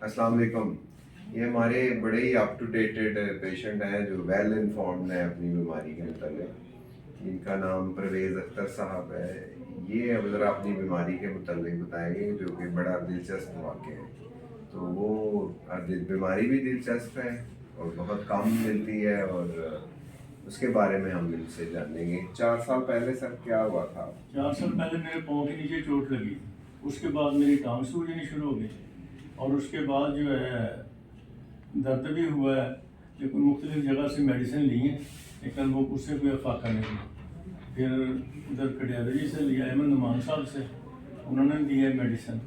अस्सलाम वालेकुम। ये हमारे बड़े ही अप टू डेटेड पेशेंट हैं जो वेल इन्फॉर्म्ड हैं अपनी बीमारी के मतलब। इनका नाम परवेज़ अख्तर साहब है। ये अब ज़रा अपनी बीमारी के मतलब बताएंगे जो कि बड़ा दिलचस्प वाक़या है। तो वो बीमारी भी दिलचस्प है और बहुत कम मिलती है और उसके बारे में हम इनसे जानेंगे। 4 साल पहले सर क्या हुआ था? 4 साल पहले मेरे पाँव के नीचे चोट लगी, उसके बाद मेरी टांग सूजनी शुरू हो गई और उसके बाद जो है दर्द भी हुआ है, लेकिन मुख्तलिफ जगह से मेडिसिन ली है, लेकिन वो उससे कोई फाका नहीं हुआ। फिर उधर कटियादरी से लिया अहमद नुमान साहब से, उन्होंने दी है मेडिसिन,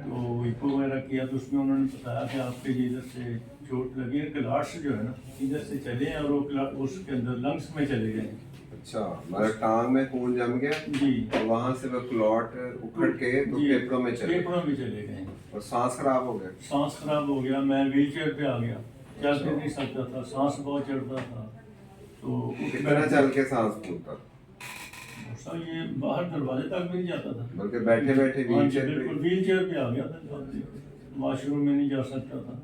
तो इको वगैरह किया तो उसमें उन्होंने बताया कि आपके इधर से चोट लगी है, क्लाट्स जो है ना इधर से चले हैं और वो क्लाट उसके अंदर लंग्स में चले गए। अच्छा, मतलब टांग में खून जम गया जी, और वहाँ से वो क्लॉट उखड़ के तो फेफड़ों में चले गए और सांस खराब हो गया। सांस खराब हो गया, मैं व्हील चेयर पे आ गया, चल फिर नहीं सकता था, सांस बहुत चढ़ता था। तो कितना चल के सांस फूलता था? सर ये बाहर दरवाजे तक भी नहीं जाता था, बल्कि बैठे बैठे व्हील चेयर पे आ गया था, वॉशरूम में नहीं जा सकता था।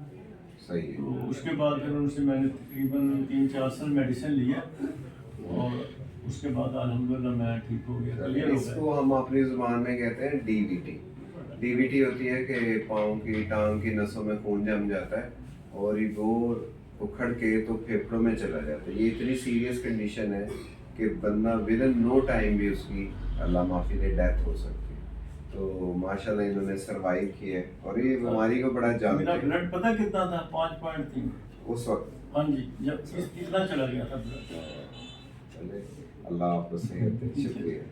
सही है। तो उसके बाद फिर उनसे मैंने तकरीबन 3-4 साल मेडिसिन लिया और उसके बाद अल्हम्दुलिल्लाह मैं ठीक हो गया, क्लियर हो गया। इसको हम अपनी जुबान में कहते हैं डीवीटी। डीवीटी होती है कि पाँव की टांग की नसों में खून जम जाता है और वो उखड़ के तो फेफड़ों में चला जाता है। ये इतनी सीरियस कंडीशन है कि बंदा विद इन नो टाइम भी उसकी अल्लाह माफ़ी दे डेथ हो सकती है। तो माशाल्लाह इन्होंने सर्वाइव किया है और ये बीमारी को बड़ा जानते मेरा हैं। ब्लड पता कितना था? 5.3 उस वक्त। हाँ जी, जब इतना चला गया था ब्लड। चले, अल्लाह आपको सेहत दे। शुक्रिया।